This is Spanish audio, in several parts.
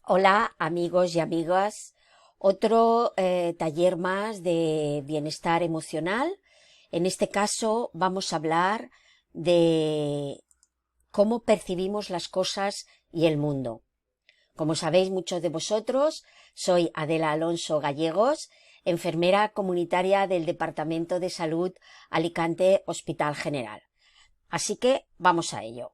Hola amigos y amigas, otro taller más de bienestar emocional. En este caso vamos a hablar de cómo percibimos las cosas y el mundo. Como sabéis muchos de vosotros, soy Adela Alonso Gallegos, enfermera comunitaria del Departamento de Salud Alicante Hospital General. Así que vamos a ello.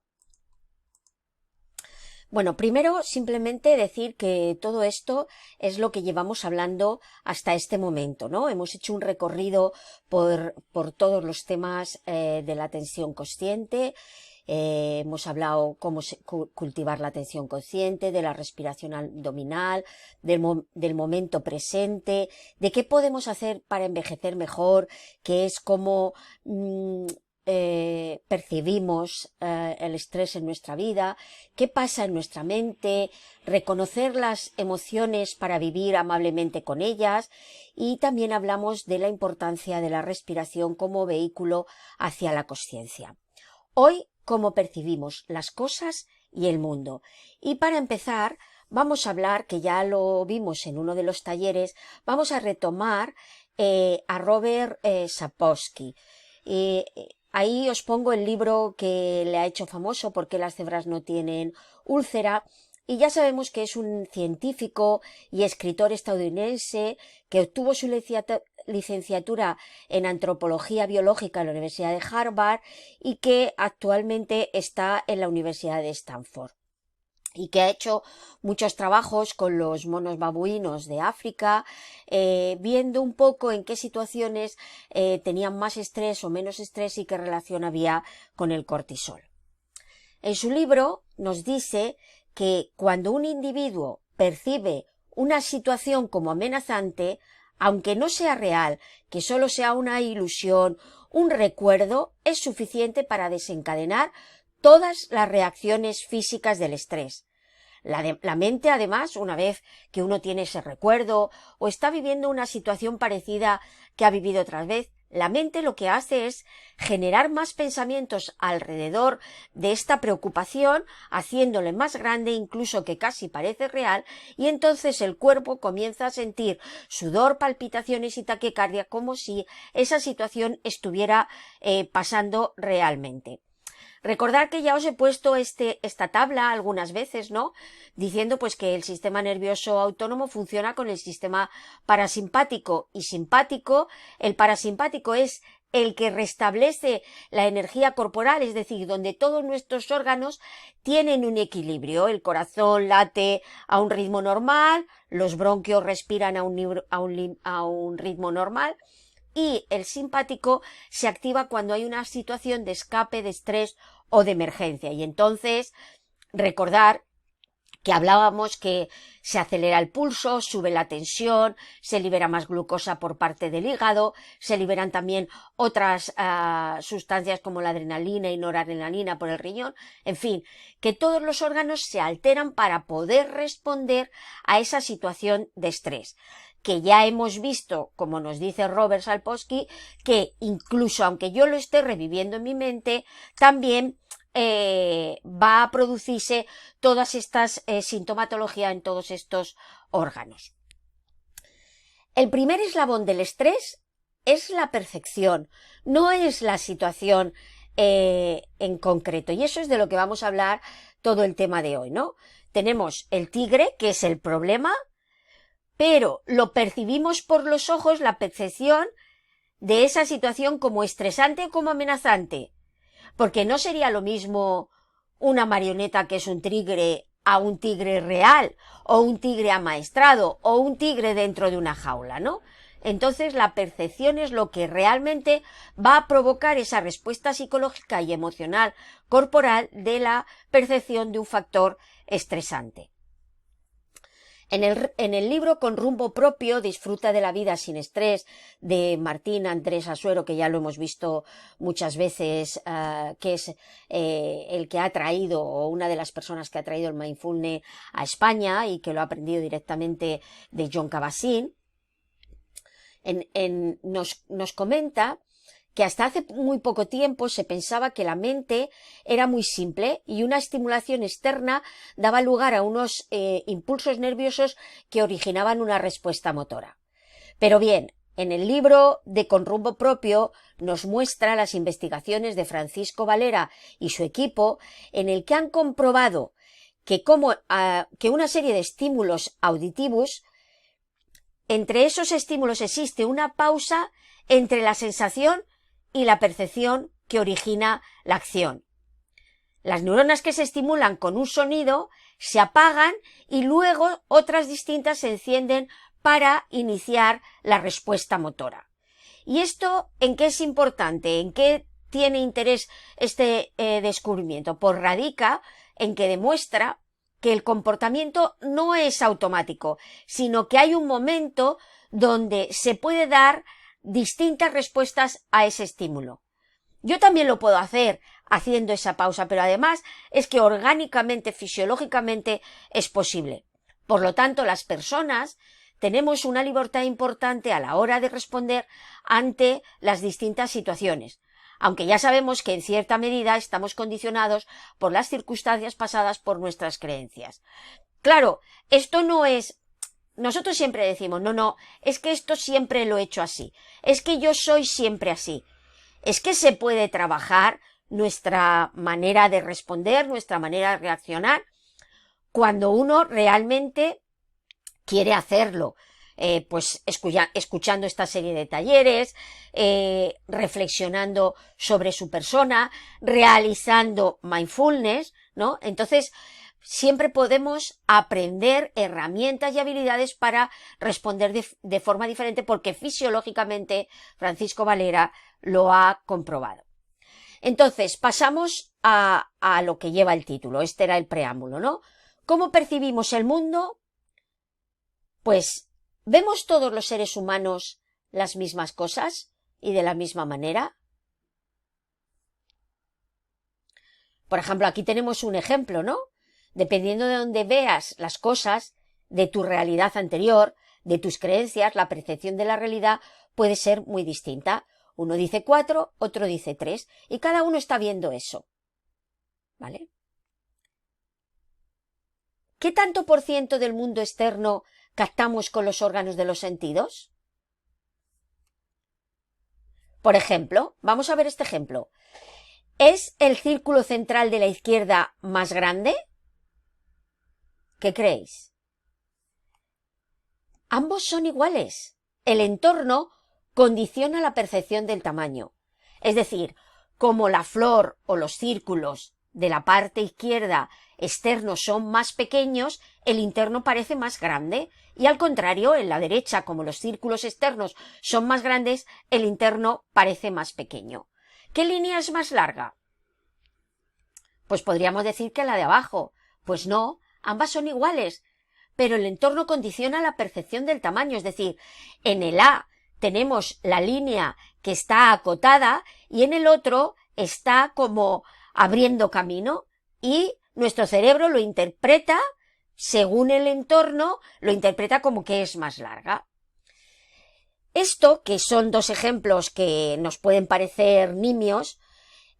Bueno, primero simplemente decir que todo esto es lo que llevamos hablando hasta este momento, ¿no? Hemos hecho un recorrido por todos los temas de la atención consciente. Hemos hablado cómo cultivar la atención consciente, de la respiración abdominal, del momento presente, de qué podemos hacer para envejecer mejor, que es cómo percibimos el estrés en nuestra vida, qué pasa en nuestra mente, reconocer las emociones para vivir amablemente con ellas, y también hablamos de la importancia de la respiración como vehículo hacia la consciencia. Hoy, cómo percibimos las cosas y el mundo. Y para empezar, vamos a hablar, que ya lo vimos en uno de los talleres, vamos a retomar a Robert Sapolsky. Ahí os pongo el libro que le ha hecho famoso, ¿Por qué las cebras no tienen úlcera? Y ya sabemos que es un científico y escritor estadounidense que obtuvo su licenciatura en antropología biológica en la Universidad de Harvard y que actualmente está en la Universidad de Stanford, y que ha hecho muchos trabajos con los monos babuinos de África, viendo un poco en qué situaciones tenían más estrés o menos estrés y qué relación había con el cortisol. En su libro nos dice que cuando un individuo percibe una situación como amenazante, aunque no sea real, que solo sea una ilusión, un recuerdo, es suficiente para desencadenar todas las reacciones físicas del estrés. La mente, además, una vez que uno tiene ese recuerdo o está viviendo una situación parecida que ha vivido otra vez, la mente lo que hace es generar más pensamientos alrededor de esta preocupación, haciéndole más grande, incluso que casi parece real, y entonces el cuerpo comienza a sentir sudor, palpitaciones y taquicardia, como si esa situación estuviera pasando realmente. Recordad que ya os he puesto esta tabla algunas veces, ¿no? Diciendo pues que el sistema nervioso autónomo funciona con el sistema parasimpático y simpático. El parasimpático es el que restablece la energía corporal, es decir, donde todos nuestros órganos tienen un equilibrio. El corazón late a un ritmo normal, los bronquios respiran a un ritmo normal, y el simpático se activa cuando hay una situación de escape, de estrés o de emergencia. Y entonces, recordar que hablábamos que se acelera el pulso, sube la tensión, se libera más glucosa por parte del hígado, se liberan también otras sustancias como la adrenalina y noradrenalina por el riñón, en fin, que todos los órganos se alteran para poder responder a esa situación de estrés, que ya hemos visto, como nos dice Robert Sapolsky, que incluso aunque yo lo esté reviviendo en mi mente, también va a producirse todas estas sintomatologías en todos estos órganos. El primer eslabón del estrés es la percepción, no es la situación en concreto, y eso es de lo que vamos a hablar todo el tema de hoy, ¿no? Tenemos el tigre, que es el problema, pero lo percibimos por los ojos, la percepción de esa situación, como estresante o como amenazante, porque no sería lo mismo una marioneta que es un tigre a un tigre real, o un tigre amaestrado, o un tigre dentro de una jaula, ¿no? Entonces la percepción es lo que realmente va a provocar esa respuesta psicológica y emocional corporal de la percepción de un factor estresante. En el libro Con rumbo propio, disfruta de la vida sin estrés, de Martín Andrés Asuero, que ya lo hemos visto muchas veces, que es el que ha traído, o una de las personas que ha traído el mindfulness a España y que lo ha aprendido directamente de Jon Kabat-Zinn, nos comenta que hasta hace muy poco tiempo se pensaba que la mente era muy simple y una estimulación externa daba lugar a unos impulsos nerviosos que originaban una respuesta motora. Pero bien, en el libro de Con rumbo propio nos muestra las investigaciones de Francisco Valera y su equipo, en el que han comprobado que una serie de estímulos auditivos, entre esos estímulos existe una pausa entre la sensación y la percepción que origina la acción. Las neuronas que se estimulan con un sonido se apagan y luego otras distintas se encienden para iniciar la respuesta motora. ¿Y esto en qué es importante? ¿En qué tiene interés este descubrimiento? Pues radica en que demuestra que el comportamiento no es automático, sino que hay un momento donde se puede dar distintas respuestas a ese estímulo. Yo también lo puedo hacer haciendo esa pausa, pero además es que orgánicamente, fisiológicamente es posible. Por lo tanto, las personas tenemos una libertad importante a la hora de responder ante las distintas situaciones, aunque ya sabemos que en cierta medida estamos condicionados por las circunstancias pasadas por nuestras creencias. Claro, esto no es... Nosotros siempre decimos, no, es que esto siempre lo he hecho así, es que yo soy siempre así. Es que se puede trabajar nuestra manera de responder, nuestra manera de reaccionar, cuando uno realmente quiere hacerlo, pues escuchando esta serie de talleres, reflexionando sobre su persona, realizando mindfulness, ¿no? Entonces, siempre podemos aprender herramientas y habilidades para responder de forma diferente, porque fisiológicamente Francisco Valera lo ha comprobado. Entonces, pasamos a lo que lleva el título. Este era el preámbulo, ¿no? ¿Cómo percibimos el mundo? Pues, ¿vemos todos los seres humanos las mismas cosas y de la misma manera? Por ejemplo, aquí tenemos un ejemplo, ¿no? Dependiendo de dónde veas las cosas, de tu realidad anterior, de tus creencias, la percepción de la realidad puede ser muy distinta. Uno dice 4, otro dice 3, y cada uno está viendo eso. ¿Vale? ¿Qué tanto por ciento del mundo externo captamos con los órganos de los sentidos? Por ejemplo, vamos a ver este ejemplo. ¿Es el círculo central de la izquierda más grande? ¿Qué creéis? Ambos son iguales. El entorno condiciona la percepción del tamaño. Es decir, como la flor o los círculos de la parte izquierda externos son más pequeños, el interno parece más grande, y al contrario, en la derecha, como los círculos externos son más grandes, el interno parece más pequeño. ¿Qué línea es más larga? Pues podríamos decir que la de abajo. Pues no, ambas son iguales, pero el entorno condiciona la percepción del tamaño, es decir, en el A tenemos la línea que está acotada y en el otro está como abriendo camino, y nuestro cerebro lo interpreta, según el entorno, lo interpreta como que es más larga. Esto, que son dos ejemplos que nos pueden parecer nimios,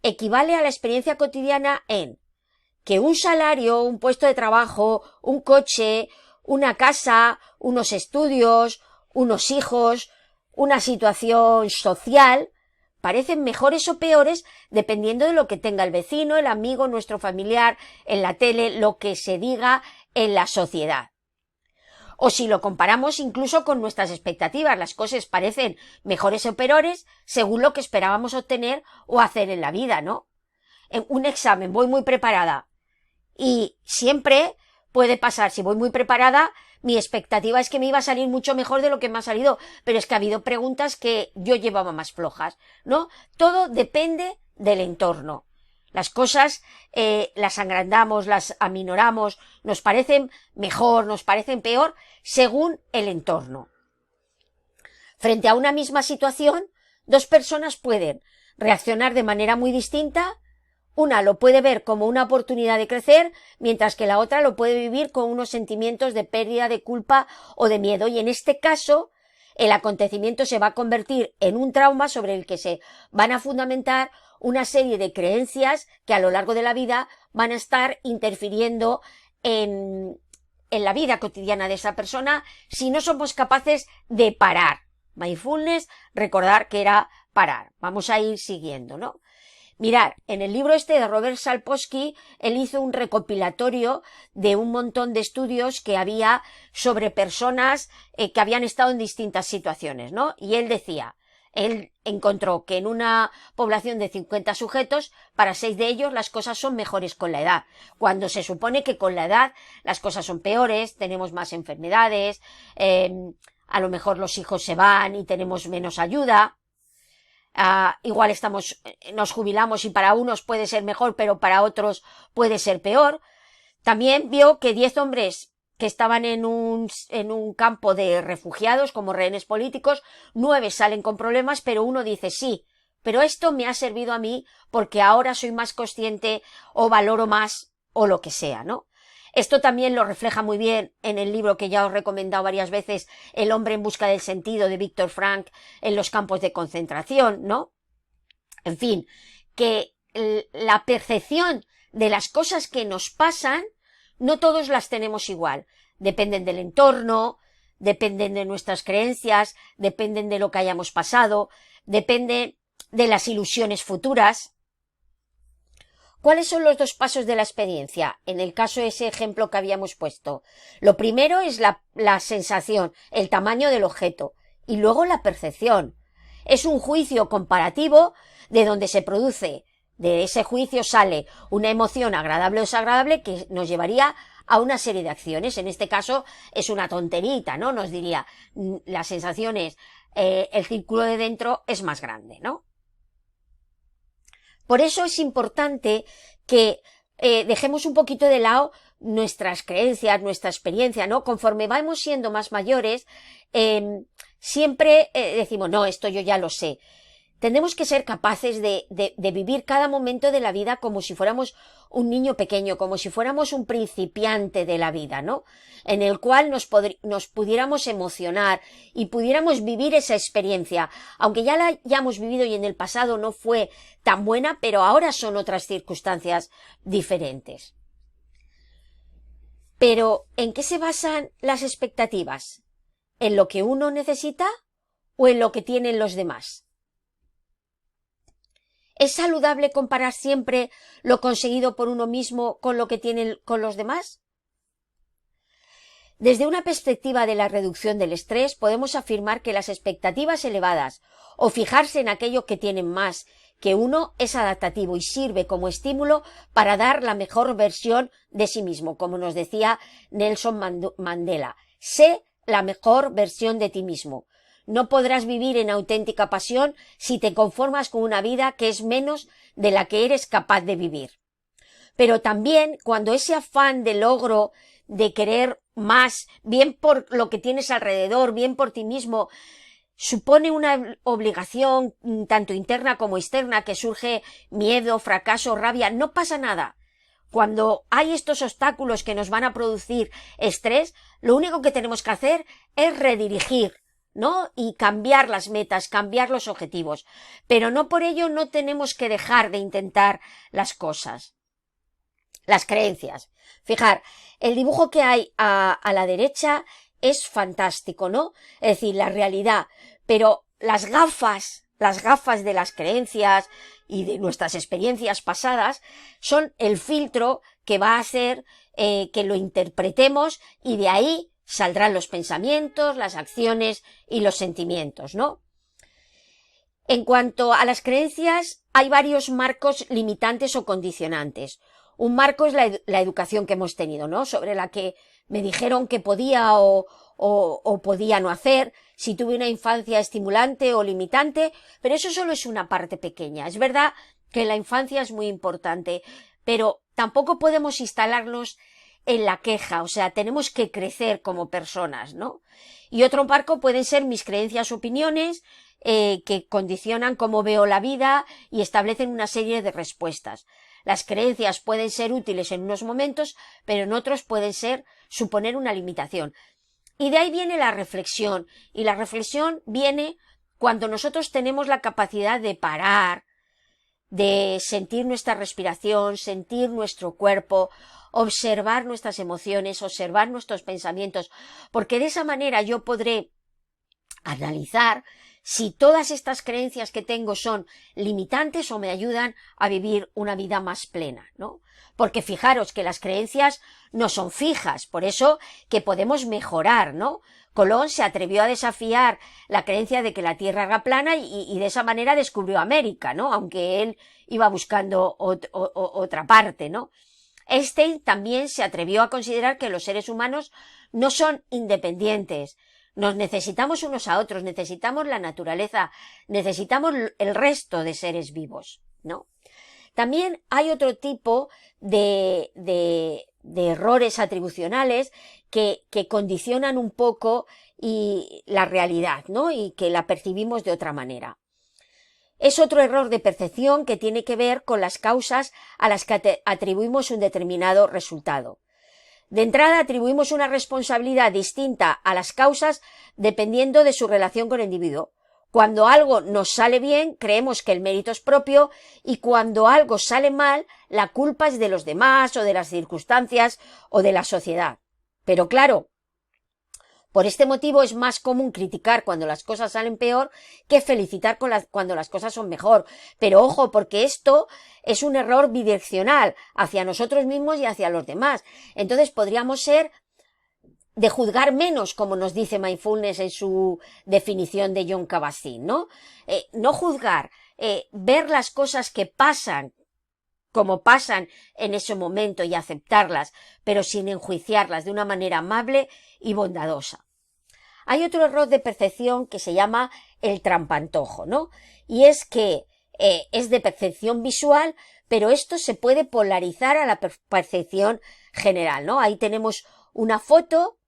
equivale a la experiencia cotidiana en que un salario, un puesto de trabajo, un coche, una casa, unos estudios, unos hijos, una situación social, parecen mejores o peores dependiendo de lo que tenga el vecino, el amigo, nuestro familiar, en la tele, lo que se diga en la sociedad. O si lo comparamos incluso con nuestras expectativas, las cosas parecen mejores o peores según lo que esperábamos obtener o hacer en la vida, ¿no? En un examen voy muy preparada y siempre puede pasar, si voy muy preparada, mi expectativa es que me iba a salir mucho mejor de lo que me ha salido, pero es que ha habido preguntas que yo llevaba más flojas, ¿no? Todo depende del entorno. Las cosas las agrandamos, las aminoramos, nos parecen mejor, nos parecen peor, según el entorno. Frente a una misma situación, dos personas pueden reaccionar de manera muy distinta. Una lo puede ver como una oportunidad de crecer, mientras que la otra lo puede vivir con unos sentimientos de pérdida, de culpa o de miedo. Y en este caso, el acontecimiento se va a convertir en un trauma sobre el que se van a fundamentar una serie de creencias que a lo largo de la vida van a estar interfiriendo en la vida cotidiana de esa persona si no somos capaces de parar. Mindfulness, recordar que era parar. Vamos a ir siguiendo, ¿no? Mirad, en el libro este de Robert Sapolsky, él hizo un recopilatorio de un montón de estudios que había sobre personas que habían estado en distintas situaciones, ¿no? Y él decía, él encontró que en una población de 50 sujetos, para 6 de ellos las cosas son mejores con la edad, cuando se supone que con la edad las cosas son peores, tenemos más enfermedades, a lo mejor los hijos se van y tenemos menos ayuda. Igual nos jubilamos y para unos puede ser mejor, pero para otros puede ser peor. También vio que 10 hombres que estaban en un campo de refugiados como rehenes políticos, 9 salen con problemas, pero uno dice sí, pero esto me ha servido a mí porque ahora soy más consciente o valoro más o lo que sea, ¿no? Esto también lo refleja muy bien en el libro que ya os he recomendado varias veces, El hombre en busca del sentido, de Viktor Frankl, en los campos de concentración, ¿no? En fin, que la percepción de las cosas que nos pasan, no todos las tenemos igual. Dependen del entorno, dependen de nuestras creencias, dependen de lo que hayamos pasado, dependen de las ilusiones futuras. ¿Cuáles son los 2 pasos de la experiencia? En el caso de ese ejemplo que habíamos puesto. Lo primero es la sensación, el tamaño del objeto, y luego la percepción. Es un juicio comparativo de donde se produce, de ese juicio sale una emoción agradable o desagradable que nos llevaría a una serie de acciones. En este caso es una tonterita, ¿no? Nos diría, la sensación es, el círculo de dentro es más grande, ¿no? Por eso es importante que dejemos un poquito de lado nuestras creencias, nuestra experiencia, ¿no? Conforme vamos siendo más mayores, siempre decimos, no, esto yo ya lo sé. Tenemos que ser capaces de vivir cada momento de la vida como si fuéramos un niño pequeño, como si fuéramos un principiante de la vida, ¿no? En el cual nos pudiéramos emocionar y pudiéramos vivir esa experiencia, aunque ya la hayamos vivido y en el pasado no fue tan buena, pero ahora son otras circunstancias diferentes. Pero, ¿en qué se basan las expectativas? ¿En lo que uno necesita o en lo que tienen los demás? ¿Es saludable comparar siempre lo conseguido por uno mismo con lo que tienen con los demás? Desde una perspectiva de la reducción del estrés, podemos afirmar que las expectativas elevadas o fijarse en aquello que tienen más que uno es adaptativo y sirve como estímulo para dar la mejor versión de sí mismo, como nos decía Nelson Mandela. Sé la mejor versión de ti mismo. No podrás vivir en auténtica pasión si te conformas con una vida que es menos de la que eres capaz de vivir. Pero también cuando ese afán de logro, de querer más, bien por lo que tienes alrededor, bien por ti mismo, supone una obligación tanto interna como externa, que surge miedo, fracaso, rabia, no pasa nada. Cuando hay estos obstáculos que nos van a producir estrés, lo único que tenemos que hacer es redirigir, ¿no? Y cambiar las metas, cambiar los objetivos. Pero no por ello no tenemos que dejar de intentar las cosas. Las creencias. Fijar, el dibujo que hay a la derecha es fantástico, ¿no? Es decir, la realidad. Pero las gafas de las creencias y de nuestras experiencias pasadas son el filtro que va a hacer que lo interpretemos y de ahí saldrán los pensamientos, las acciones y los sentimientos, ¿no? En cuanto a las creencias, hay varios marcos limitantes o condicionantes. Un marco es la educación que hemos tenido, ¿no? Sobre la que me dijeron que podía o podía no hacer, si tuve una infancia estimulante o limitante, pero eso solo es una parte pequeña. Es verdad que la infancia es muy importante, pero tampoco podemos instalarnos en la queja, o sea, tenemos que crecer como personas, ¿no? Y otro marco pueden ser mis creencias o opiniones, que condicionan cómo veo la vida y establecen una serie de respuestas. Las creencias pueden ser útiles en unos momentos, pero en otros pueden suponer una limitación. Y de ahí viene la reflexión. Y la reflexión viene cuando nosotros tenemos la capacidad de parar, de sentir nuestra respiración, sentir nuestro cuerpo, observar nuestras emociones, observar nuestros pensamientos, porque de esa manera yo podré analizar si todas estas creencias que tengo son limitantes o me ayudan a vivir una vida más plena, ¿no? Porque fijaros que las creencias no son fijas, por eso que podemos mejorar, ¿no? Colón se atrevió a desafiar la creencia de que la Tierra era plana y de esa manera descubrió América, ¿no? Aunque él iba buscando otra parte, ¿no? Einstein también se atrevió a considerar que los seres humanos no son independientes. Nos necesitamos unos a otros, necesitamos la naturaleza, necesitamos el resto de seres vivos, ¿no? También hay otro tipo de errores atribucionales que condicionan un poco la realidad, ¿no? Y que la percibimos de otra manera. Es otro error de percepción que tiene que ver con las causas a las que atribuimos un determinado resultado. De entrada atribuimos una responsabilidad distinta a las causas dependiendo de su relación con el individuo. Cuando algo nos sale bien, creemos que el mérito es propio, y cuando algo sale mal, la culpa es de los demás o de las circunstancias o de la sociedad. Pero claro, por este motivo es más común criticar cuando las cosas salen peor que felicitar cuando las cosas son mejor. Pero ojo, porque esto es un error bidireccional hacia nosotros mismos y hacia los demás. Entonces podríamos ser de juzgar menos, como nos dice Mindfulness en su definición de Jon Kabat-Zinn, ¿no? No juzgar, ver las cosas que pasan como pasan en ese momento y aceptarlas, pero sin enjuiciarlas, de una manera amable y bondadosa. Hay otro error de percepción que se llama el trampantojo, ¿no? Y es que es de percepción visual, pero esto se puede polarizar a la percepción general, ¿no? Ahí tenemos una foto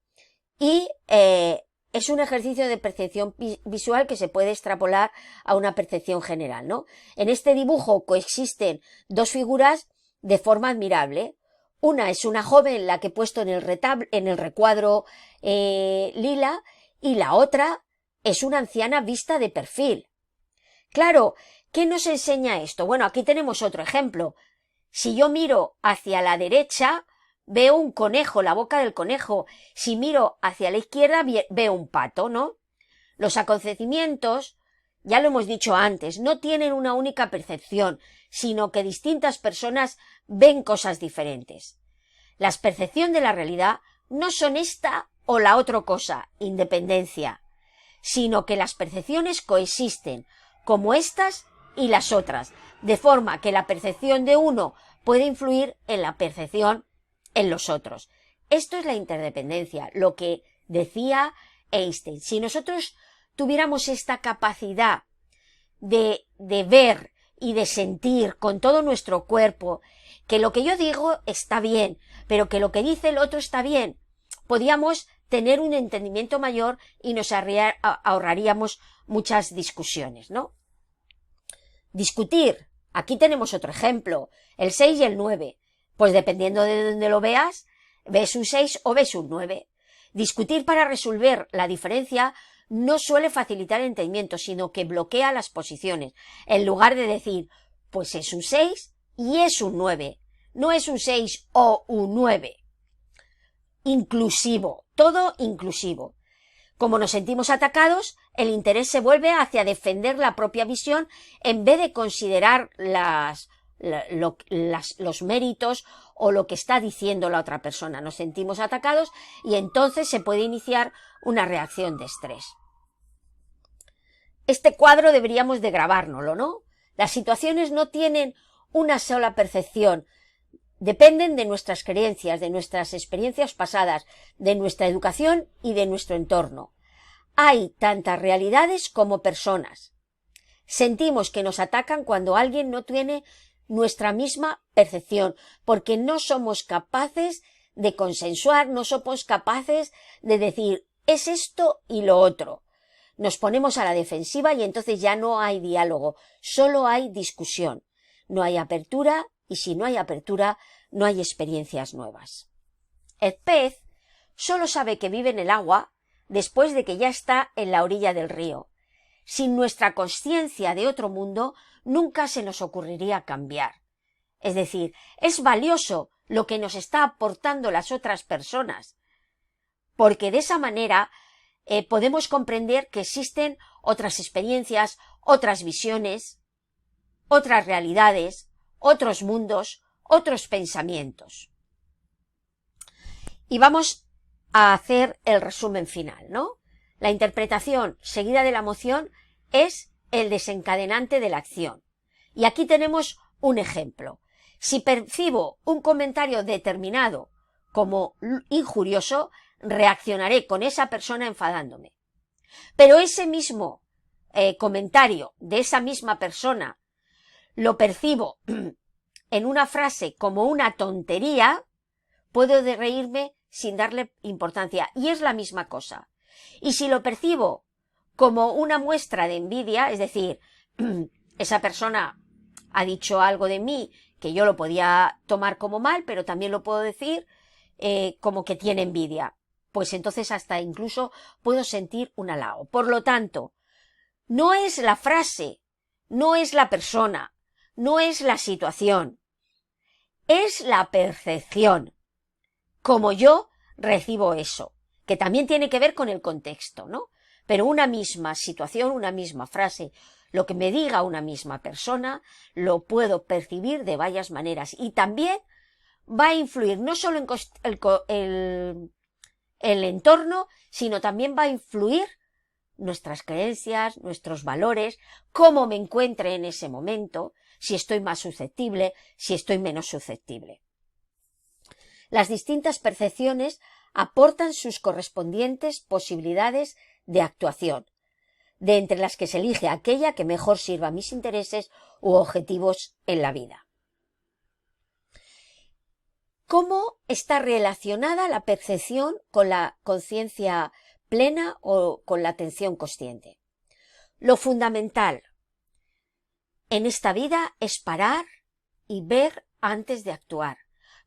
y es un ejercicio de percepción visual que se puede extrapolar a una percepción general, ¿no? En este dibujo coexisten dos figuras de forma admirable. Una es una joven, la que he puesto en el recuadro lila, y la otra es una anciana vista de perfil. Claro, ¿qué nos enseña esto? Bueno, aquí tenemos otro ejemplo. Si yo miro hacia la derecha, veo un conejo, la boca del conejo. Si miro hacia la izquierda, veo un pato, ¿no? Los acontecimientos, ya lo hemos dicho antes, no tienen una única percepción, sino que distintas personas ven cosas diferentes. La percepción de la realidad no son esta o la otra cosa, independencia, sino que las percepciones coexisten, como estas y las otras, de forma que la percepción de uno puede influir en la percepción en los otros. Esto es la interdependencia, lo que decía Einstein. Si nosotros tuviéramos esta capacidad de ver y de sentir con todo nuestro cuerpo que lo que yo digo está bien, pero que lo que dice el otro está bien, podríamos tener un entendimiento mayor y nos ahorraríamos muchas discusiones, ¿no? Discutir. Aquí tenemos otro ejemplo. El 6 y el 9. Pues dependiendo de dónde lo veas, ves un 6 o ves un 9. Discutir para resolver la diferencia no suele facilitar el entendimiento, sino que bloquea las posiciones. En lugar de decir, pues es un 6 y es un 9. No es un 6 o un 9. Inclusivo. Todo inclusivo. Como nos sentimos atacados, el interés se vuelve hacia defender la propia visión en vez de considerar los méritos o lo que está diciendo la otra persona. Nos sentimos atacados y entonces se puede iniciar una reacción de estrés. Este cuadro deberíamos de grabárnoslo, ¿no? Las situaciones no tienen una sola percepción. Dependen de nuestras creencias, de nuestras experiencias pasadas, de nuestra educación y de nuestro entorno. Hay tantas realidades como personas. Sentimos que nos atacan cuando alguien no tiene nuestra misma percepción, porque no somos capaces de consensuar, no somos capaces de decir es esto y lo otro. Nos ponemos a la defensiva y entonces ya no hay diálogo, solo hay discusión. No hay apertura y si no hay apertura no hay experiencias nuevas. El pez solo sabe que vive en el agua después de que ya está en la orilla del río. Sin nuestra consciencia de otro mundo, nunca se nos ocurriría cambiar. Es decir, es valioso lo que nos está aportando las otras personas, porque de esa manera podemos comprender que existen otras experiencias, otras visiones, otras realidades, otros mundos, otros pensamientos. Y vamos a hacer el resumen final, ¿no? La interpretación seguida de la emoción es el desencadenante de la acción. Y aquí tenemos un ejemplo. Si percibo un comentario determinado como injurioso, reaccionaré con esa persona enfadándome. Pero ese mismo comentario de esa misma persona lo percibo en una frase como una tontería, puedo reírme sin darle importancia, y es la misma cosa. Y si lo percibo como una muestra de envidia, es decir, esa persona ha dicho algo de mí que yo lo podía tomar como mal, pero también lo puedo decir como que tiene envidia, pues entonces hasta incluso puedo sentir un halago. Por lo tanto, no es la frase, no es la persona, no es la situación, es la percepción. Como yo recibo eso, que también tiene que ver con el contexto, ¿no? Pero una misma situación, una misma frase, lo que me diga una misma persona, lo puedo percibir de varias maneras. Y también va a influir no solo en el entorno, sino también va a influir nuestras creencias, nuestros valores, cómo me encuentre en ese momento, si estoy más susceptible, si estoy menos susceptible. Las distintas percepciones aportan sus correspondientes posibilidades de actuación, de entre las que se elige aquella que mejor sirva a mis intereses u objetivos en la vida. ¿Cómo está relacionada la percepción con la conciencia plena o con la atención consciente? Lo fundamental en esta vida es parar y ver antes de actuar,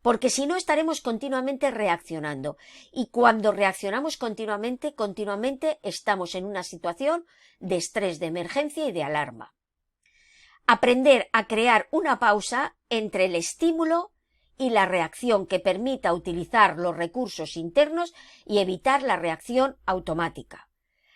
porque si no estaremos continuamente reaccionando, y cuando reaccionamos continuamente estamos en una situación de estrés, de emergencia y de alarma. Aprender a crear una pausa entre el estímulo y la reacción que permita utilizar los recursos internos y evitar la reacción automática.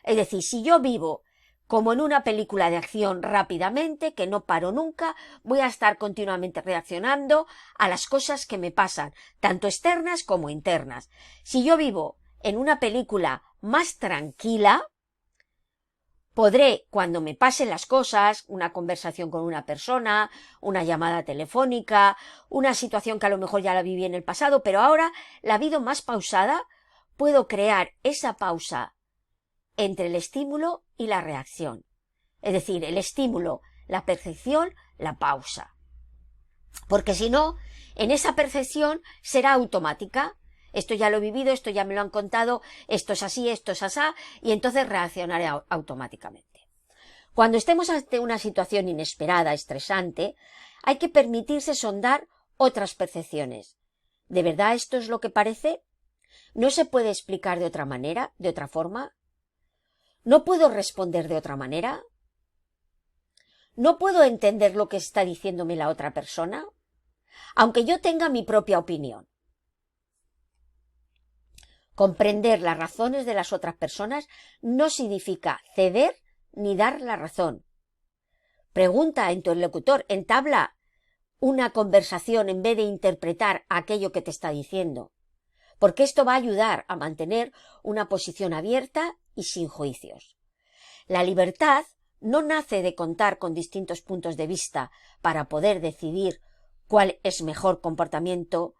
Es decir, si yo vivo como en una película de acción rápidamente, que no paro nunca, voy a estar continuamente reaccionando a las cosas que me pasan, tanto externas como internas. Si yo vivo en una película más tranquila, podré, cuando me pasen las cosas, una conversación con una persona, una llamada telefónica, una situación que a lo mejor ya la viví en el pasado, pero ahora la vivo más pausada, puedo crear esa pausa entre el estímulo y la reacción. Es decir, el estímulo, la percepción, la pausa. Porque si no, en esa percepción será automática. Esto ya lo he vivido, esto ya me lo han contado, esto es así, esto es asá, y entonces reaccionaré automáticamente. Cuando estemos ante una situación inesperada, estresante, hay que permitirse sondar otras percepciones. ¿De verdad esto es lo que parece? ¿No se puede explicar de otra manera, de otra forma? ¿No puedo responder de otra manera? ¿No puedo entender lo que está diciéndome la otra persona? Aunque yo tenga mi propia opinión. Comprender las razones de las otras personas no significa ceder ni dar la razón. Pregunta a tu interlocutor, entabla una conversación en vez de interpretar aquello que te está diciendo, porque esto va a ayudar a mantener una posición abierta y sin juicios. La libertad no nace de contar con distintos puntos de vista para poder decidir cuál es el mejor comportamiento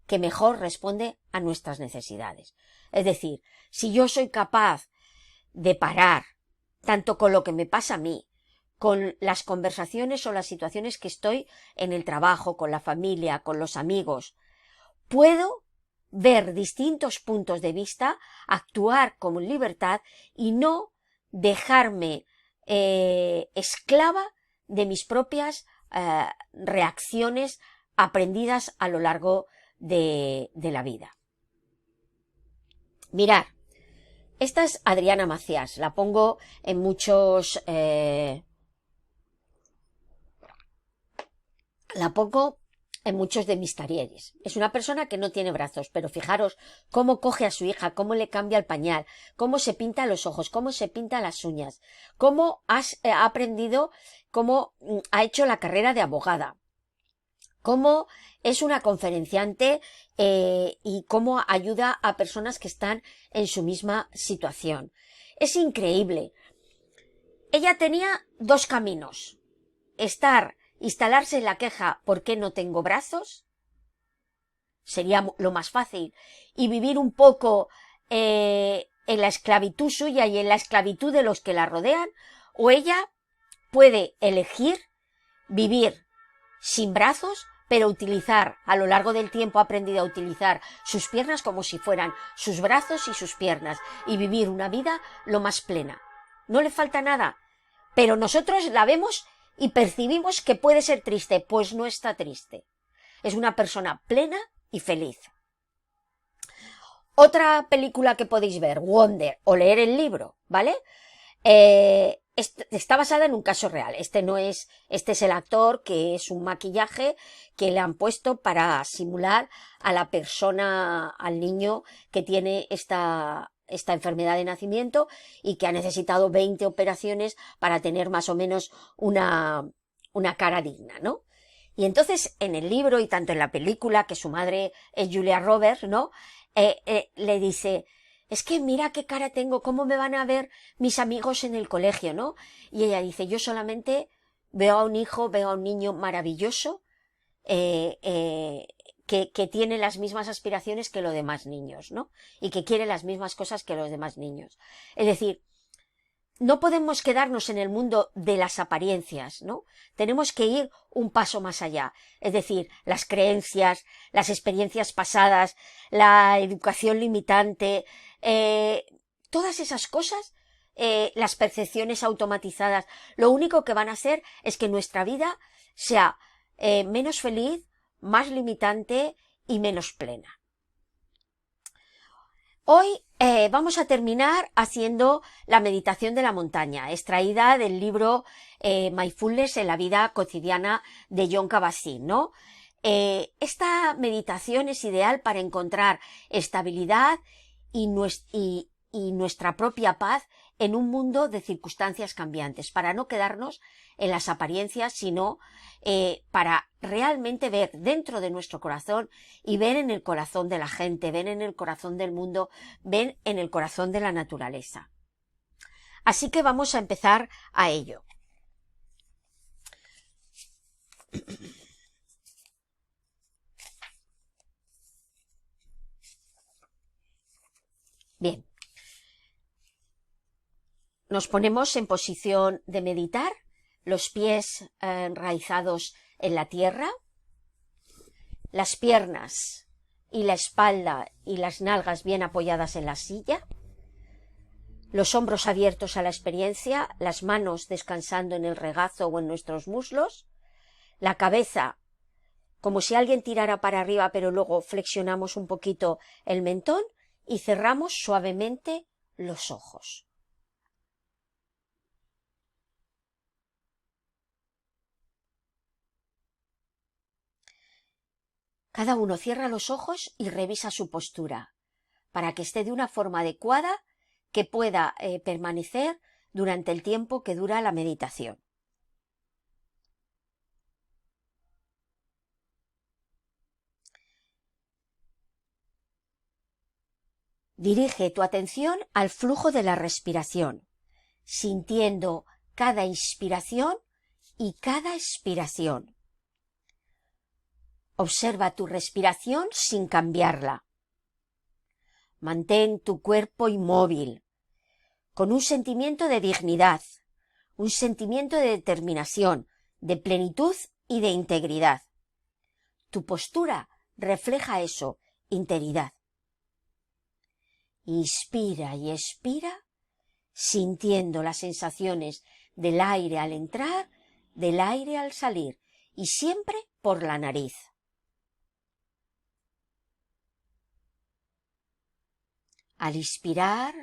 que mejor responde a nuestras necesidades. Es decir, si yo soy capaz de parar, tanto con lo que me pasa a mí, con las conversaciones o las situaciones que estoy en el trabajo, con la familia, con los amigos, puedo ver distintos puntos de vista, actuar con libertad y no dejarme esclava de mis propias reacciones aprendidas a lo largo de la vida. Mirar, esta es Adriana Macías, la pongo en muchos... la pongo en muchos de mis talleres. Es una persona que no tiene brazos, pero fijaros cómo coge a su hija, cómo le cambia el pañal, cómo se pinta los ojos, cómo se pinta las uñas, cómo ha aprendido, cómo ha hecho la carrera de abogada, cómo es una conferenciante y cómo ayuda a personas que están en su misma situación. Es increíble. Ella tenía dos caminos. Instalarse en la queja ¿por qué no tengo brazos? Sería lo más fácil. Y vivir un poco en la esclavitud suya y en la esclavitud de los que la rodean. O ella puede elegir vivir sin brazos, pero utilizar, a lo largo del tiempo ha aprendido a utilizar sus piernas como si fueran sus brazos y sus piernas. Y vivir una vida lo más plena. No le falta nada. Pero nosotros la vemos y percibimos que puede ser triste, pues no está triste. Es una persona plena y feliz. Otra película que podéis ver, Wonder, o leer el libro, ¿vale? Está basada en un caso real. Este es el actor, que es un maquillaje que le han puesto para simular a la persona, al niño que tiene esta enfermedad de nacimiento y que ha necesitado 20 operaciones para tener más o menos una cara digna, ¿no? Y entonces en el libro y tanto en la película, que su madre es Julia Roberts, ¿no? Le dice, es que mira qué cara tengo, cómo me van a ver mis amigos en el colegio, ¿no? Y ella dice, yo solamente veo a un niño maravilloso, que tiene las mismas aspiraciones que los demás niños, ¿no? Y que quiere las mismas cosas que los demás niños. Es decir, no podemos quedarnos en el mundo de las apariencias, ¿no? Tenemos que ir un paso más allá. Es decir, las creencias, las experiencias pasadas, la educación limitante, todas esas cosas, las percepciones automatizadas, lo único que van a hacer es que nuestra vida sea menos feliz, más limitante y menos plena. Hoy vamos a terminar haciendo la meditación de la montaña, extraída del libro Mindfulness en la vida cotidiana de Jon Kabat-Zinn, ¿no? Esta meditación es ideal para encontrar estabilidad y nuestra propia paz en un mundo de circunstancias cambiantes, para no quedarnos en las apariencias, sino para realmente ver dentro de nuestro corazón y ver en el corazón de la gente, ver en el corazón del mundo, ver en el corazón de la naturaleza. Así que vamos a empezar a ello. Bien. Nos ponemos en posición de meditar, los pies enraizados en la tierra, las piernas y la espalda y las nalgas bien apoyadas en la silla, los hombros abiertos a la experiencia, las manos descansando en el regazo o en nuestros muslos, la cabeza como si alguien tirara para arriba, pero luego flexionamos un poquito el mentón y cerramos suavemente los ojos. Cada uno cierra los ojos y revisa su postura para que esté de una forma adecuada que pueda permanecer durante el tiempo que dura la meditación. Dirige tu atención al flujo de la respiración, sintiendo cada inspiración y cada expiración. Observa tu respiración sin cambiarla. Mantén tu cuerpo inmóvil, con un sentimiento de dignidad, un sentimiento de determinación, de plenitud y de integridad. Tu postura refleja eso, integridad. Inspira y expira, sintiendo las sensaciones del aire al entrar, del aire al salir, y siempre por la nariz. Al inspirar,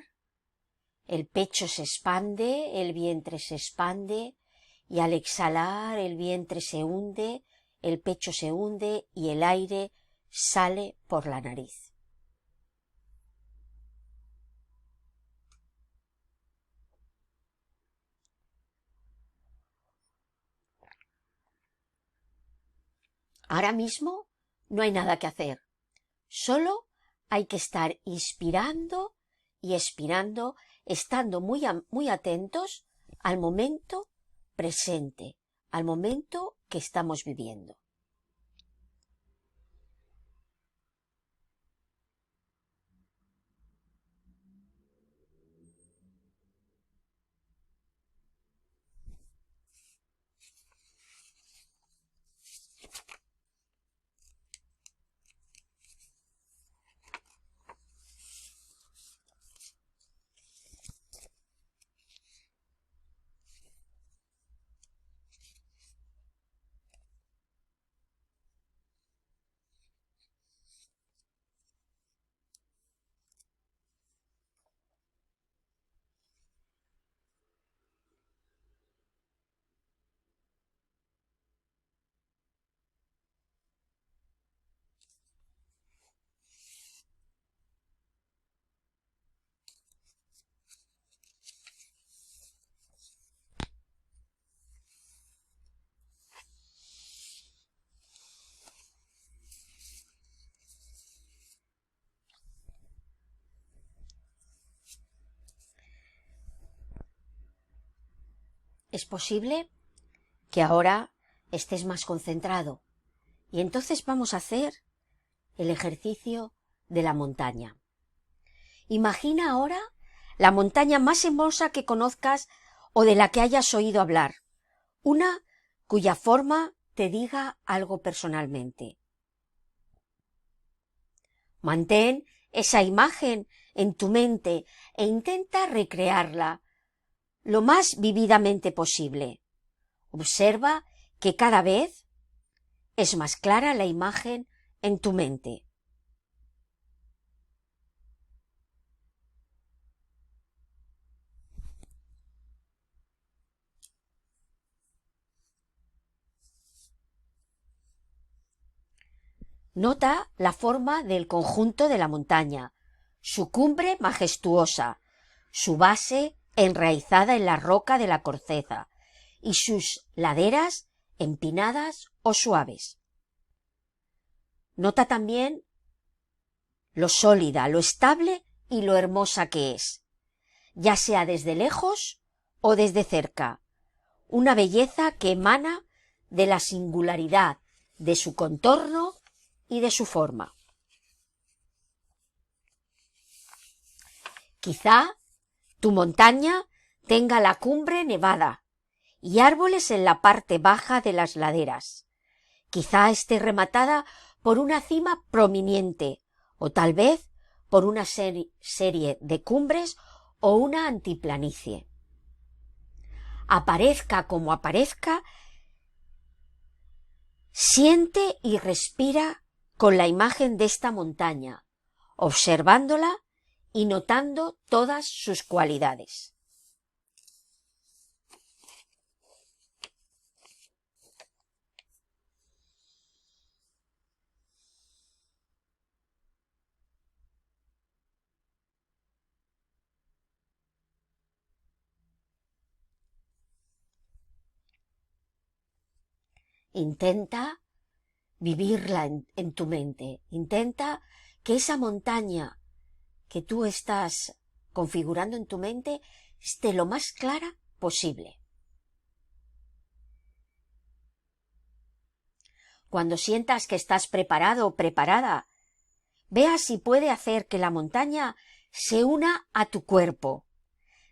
el pecho se expande, el vientre se expande, y al exhalar el vientre se hunde, el pecho se hunde y el aire sale por la nariz. Ahora mismo no hay nada que hacer, solo hay que estar inspirando y expirando, estando muy atentos al momento presente, al momento que estamos viviendo. Es posible que ahora estés más concentrado y entonces vamos a hacer el ejercicio de la montaña. Imagina ahora la montaña más hermosa que conozcas o de la que hayas oído hablar, una cuya forma te diga algo personalmente. Mantén esa imagen en tu mente e intenta recrearla lo más vividamente posible. Observa que cada vez es más clara la imagen en tu mente. Nota la forma del conjunto de la montaña, su cumbre majestuosa, su base enraizada en la roca de la corteza y sus laderas empinadas o suaves. Nota también lo sólida, lo estable y lo hermosa que es, ya sea desde lejos o desde cerca, una belleza que emana de la singularidad de su contorno y de su forma. Quizá tu montaña tenga la cumbre nevada y árboles en la parte baja de las laderas. Quizá esté rematada por una cima prominente o tal vez por una serie de cumbres o una antiplanicie. Aparezca como aparezca, siente y respira con la imagen de esta montaña, observándola y notando todas sus cualidades. Intenta vivirla en tu mente. Intenta que esa montaña que tú estás configurando en tu mente esté lo más clara posible. Cuando sientas que estás preparado o preparada, vea si puede hacer que la montaña se una a tu cuerpo,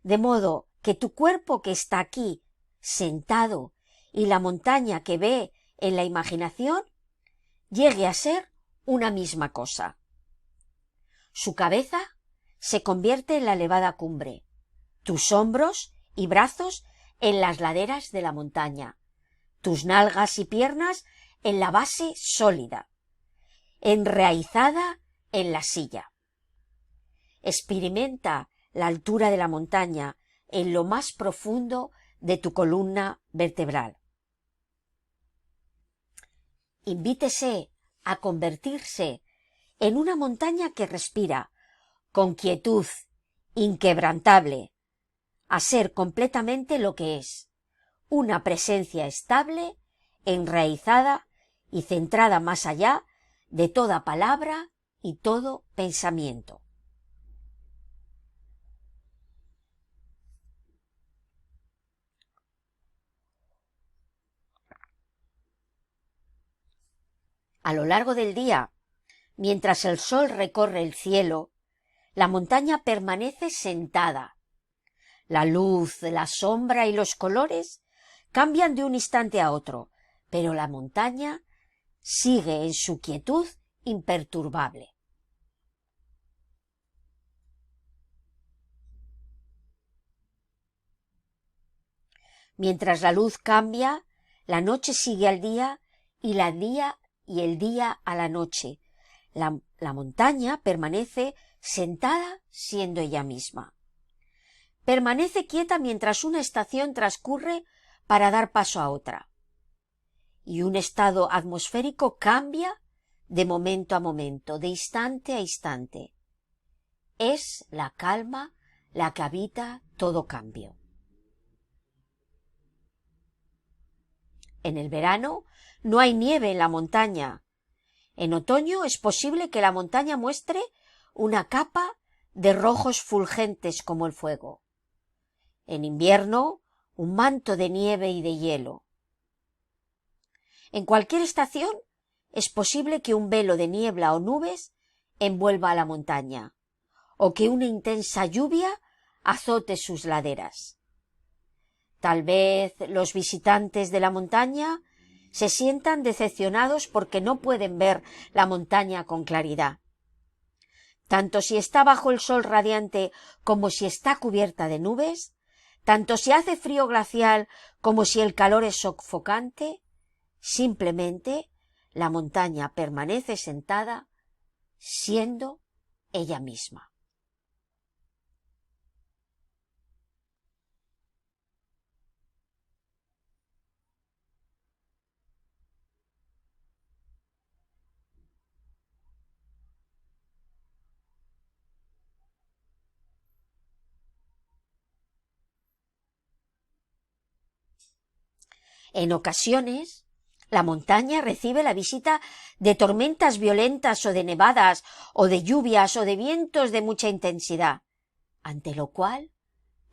de modo que tu cuerpo que está aquí, sentado, y la montaña que ve en la imaginación, llegue a ser una misma cosa. Su cabeza se convierte en la elevada cumbre, tus hombros y brazos en las laderas de la montaña, tus nalgas y piernas en la base sólida, enraizada en la silla. Experimenta la altura de la montaña en lo más profundo de tu columna vertebral. Invítese a convertirse en una montaña que respira, con quietud, inquebrantable, a ser completamente lo que es, una presencia estable, enraizada y centrada más allá de toda palabra y todo pensamiento. A lo largo del día, mientras el sol recorre el cielo, la montaña permanece sentada. La luz, la sombra y los colores cambian de un instante a otro, pero la montaña sigue en su quietud imperturbable. Mientras la luz cambia, la noche sigue al día y el día a la noche. La montaña permanece sentada siendo ella misma. Permanece quieta mientras una estación transcurre para dar paso a otra. Y un estado atmosférico cambia de momento a momento, de instante a instante. Es la calma la que habita todo cambio. En el verano no hay nieve en la montaña. En otoño es posible que la montaña muestre una capa de rojos fulgentes como el fuego. En invierno, un manto de nieve y de hielo. En cualquier estación es posible que un velo de niebla o nubes envuelva a la montaña, o que una intensa lluvia azote sus laderas. Tal vez los visitantes de la montaña se sientan decepcionados porque no pueden ver la montaña con claridad. Tanto si está bajo el sol radiante como si está cubierta de nubes, tanto si hace frío glacial como si el calor es sofocante, simplemente la montaña permanece sentada siendo ella misma. En ocasiones, la montaña recibe la visita de tormentas violentas o de nevadas o de lluvias o de vientos de mucha intensidad, ante lo cual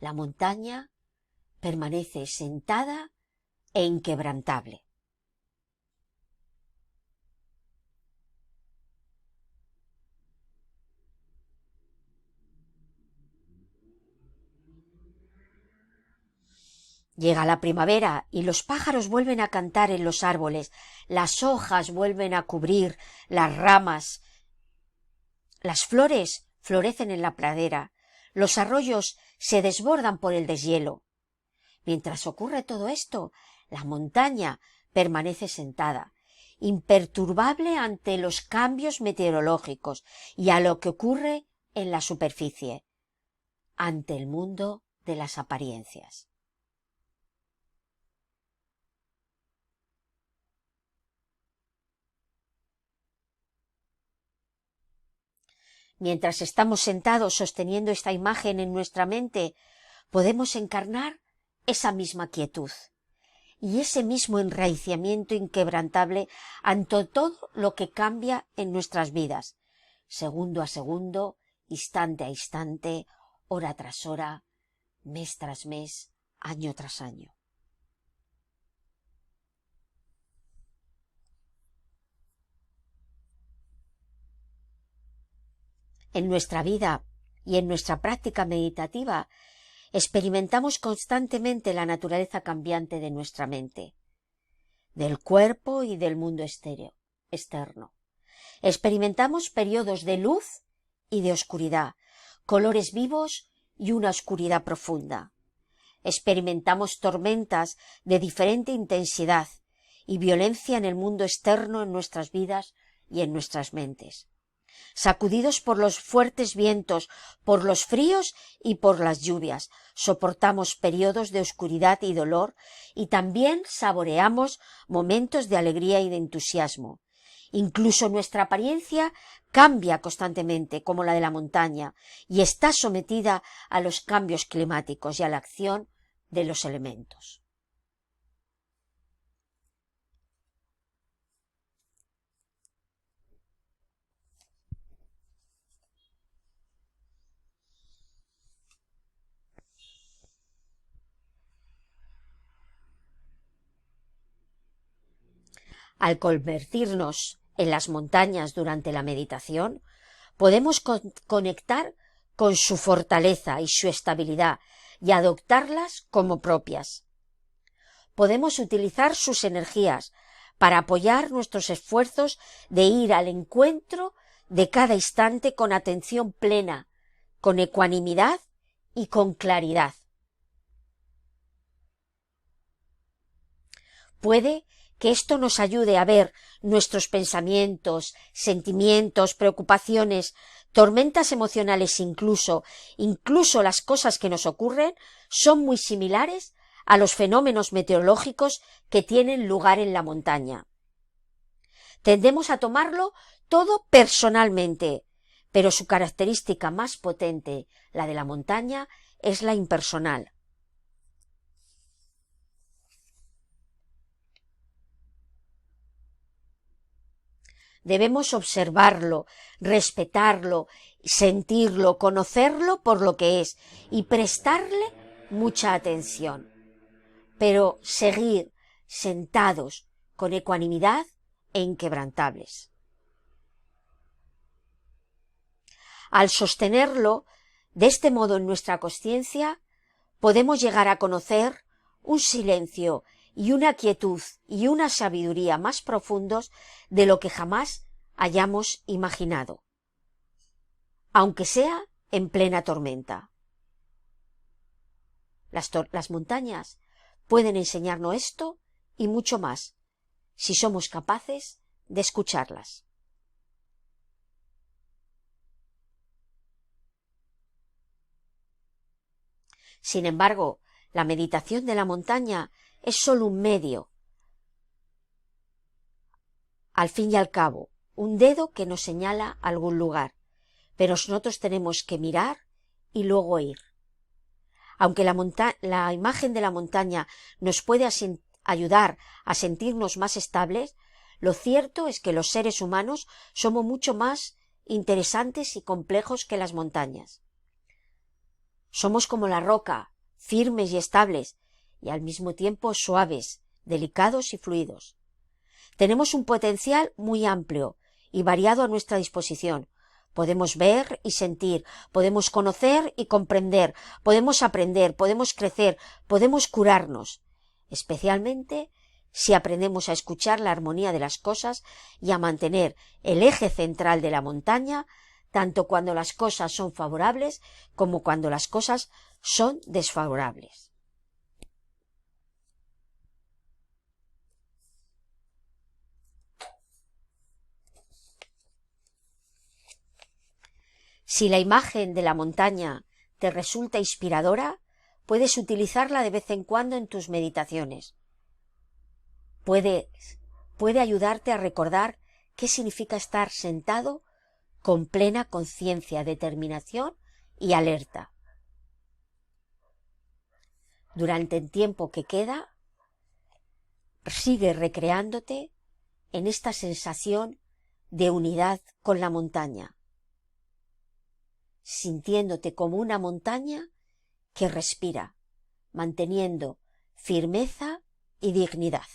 la montaña permanece sentada e inquebrantable. Llega la primavera y los pájaros vuelven a cantar en los árboles, las hojas vuelven a cubrir las ramas, las flores florecen en la pradera, los arroyos se desbordan por el deshielo. Mientras ocurre todo esto, la montaña permanece sentada, imperturbable ante los cambios meteorológicos y a lo que ocurre en la superficie, ante el mundo de las apariencias. Mientras estamos sentados sosteniendo esta imagen en nuestra mente, podemos encarnar esa misma quietud y ese mismo enraizamiento inquebrantable ante todo lo que cambia en nuestras vidas, segundo a segundo, instante a instante, hora tras hora, mes tras mes, año tras año. En nuestra vida y en nuestra práctica meditativa experimentamos constantemente la naturaleza cambiante de nuestra mente, del cuerpo y del mundo externo. Experimentamos periodos de luz y de oscuridad, colores vivos y una oscuridad profunda. Experimentamos tormentas de diferente intensidad y violencia en el mundo externo, en nuestras vidas y en nuestras mentes. Sacudidos por los fuertes vientos, por los fríos y por las lluvias, soportamos periodos de oscuridad y dolor y también saboreamos momentos de alegría y de entusiasmo. Incluso nuestra apariencia cambia constantemente, como la de la montaña, y está sometida a los cambios climáticos y a la acción de los elementos. Al convertirnos en las montañas durante la meditación, podemos conectar con su fortaleza y su estabilidad y adoptarlas como propias. Podemos utilizar sus energías para apoyar nuestros esfuerzos de ir al encuentro de cada instante con atención plena, con ecuanimidad y con claridad. Puede que esto nos ayude a ver nuestros pensamientos, sentimientos, preocupaciones, tormentas emocionales incluso las cosas que nos ocurren son muy similares a los fenómenos meteorológicos que tienen lugar en la montaña. Tendemos a tomarlo todo personalmente, pero su característica más potente, la de la montaña, es la impersonal. Debemos observarlo, respetarlo, sentirlo, conocerlo por lo que es y prestarle mucha atención. Pero seguir sentados con ecuanimidad e inquebrantables. Al sostenerlo de este modo en nuestra consciencia, podemos llegar a conocer un silencio y una quietud y una sabiduría más profundos de lo que jamás hayamos imaginado, aunque sea en plena tormenta. Las montañas pueden enseñarnos esto y mucho más, si somos capaces de escucharlas. Sin embargo, la meditación de la montaña es solo un medio. Al fin y al cabo, un dedo que nos señala algún lugar, pero nosotros tenemos que mirar y luego ir. Aunque la imagen de la montaña nos puede ayudar a sentirnos más estables, lo cierto es que los seres humanos somos mucho más interesantes y complejos que las montañas. Somos como la roca, firmes y estables, y al mismo tiempo suaves, delicados y fluidos. Tenemos un potencial muy amplio y variado a nuestra disposición. Podemos ver y sentir, podemos conocer y comprender, podemos aprender, podemos crecer, podemos curarnos, especialmente si aprendemos a escuchar la armonía de las cosas y a mantener el eje central de la montaña, tanto cuando las cosas son favorables como cuando las cosas son desfavorables. Si la imagen de la montaña te resulta inspiradora, puedes utilizarla de vez en cuando en tus meditaciones. Puede ayudarte a recordar qué significa estar sentado con plena conciencia, determinación y alerta. Durante el tiempo que queda, sigue recreándote en esta sensación de unidad con la montaña, sintiéndote como una montaña que respira, manteniendo firmeza y dignidad.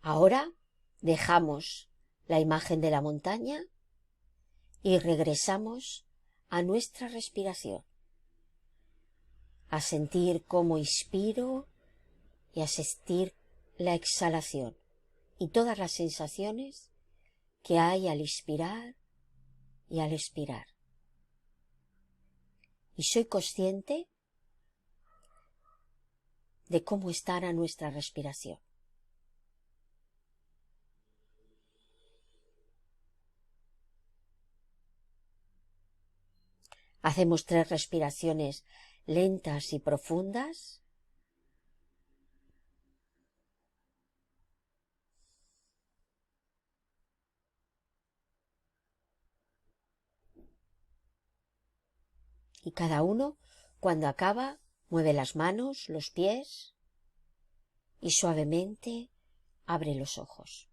Ahora dejamos la imagen de la montaña y regresamos a nuestra respiración, a sentir cómo inspiro y a sentir la exhalación y todas las sensaciones que hay al inspirar y al expirar. Y soy consciente de cómo está nuestra respiración. Hacemos 3 respiraciones lentas y profundas. Y cada uno, cuando acaba, mueve las manos, los pies y suavemente abre los ojos.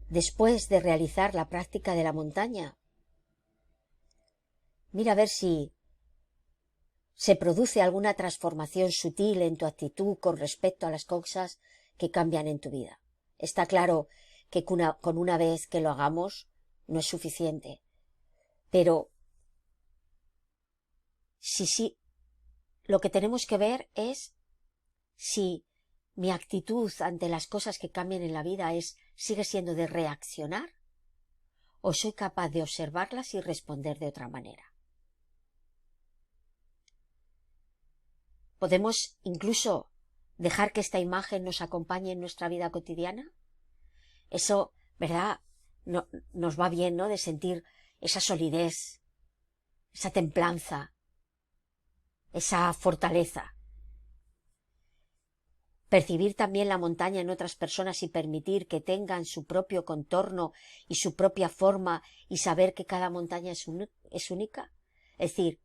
Después de realizar la práctica de la montaña, mira a ver si se produce alguna transformación sutil en tu actitud con respecto a las cosas que cambian en tu vida. Está claro que con una vez que lo hagamos no es suficiente, pero sí, lo que tenemos que ver es si mi actitud ante las cosas que cambian en la vida sigue siendo de reaccionar o soy capaz de observarlas y responder de otra manera. ¿Podemos incluso dejar que esta imagen nos acompañe en nuestra vida cotidiana? Eso, ¿verdad? Nos va bien, ¿no? De sentir esa solidez, esa templanza, esa fortaleza. Percibir también la montaña en otras personas y permitir que tengan su propio contorno y su propia forma y saber que cada montaña es única. Es decir,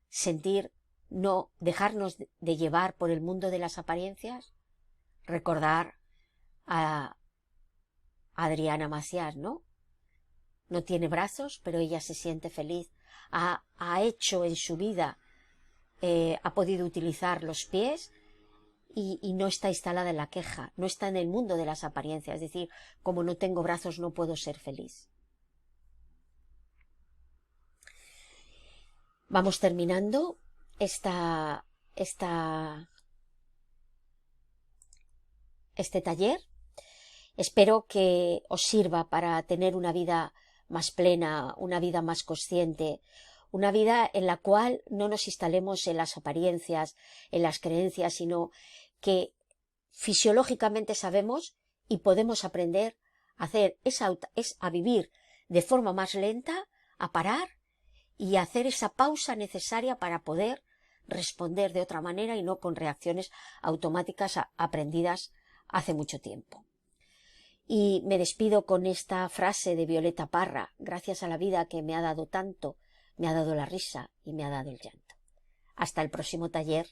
sentir, no dejarnos de llevar por el mundo de las apariencias. Recordar a Adriana Macias, ¿no? No tiene brazos, pero ella se siente feliz. Ha hecho en su vida, ha podido utilizar los pies y no está instalada en la queja, no está en el mundo de las apariencias. Es decir, como no tengo brazos no puedo ser feliz. Vamos terminando este taller. Espero que os sirva para tener una vida más plena, una vida más consciente, una vida en la cual no nos instalemos en las apariencias, en las creencias, sino que fisiológicamente sabemos y podemos aprender a hacer a vivir de forma más lenta, a parar y a hacer esa pausa necesaria para poder responder de otra manera y no con reacciones automáticas aprendidas hace mucho tiempo. Y me despido con esta frase de Violeta Parra: gracias a la vida que me ha dado tanto, me ha dado la risa y me ha dado el llanto. Hasta el próximo taller.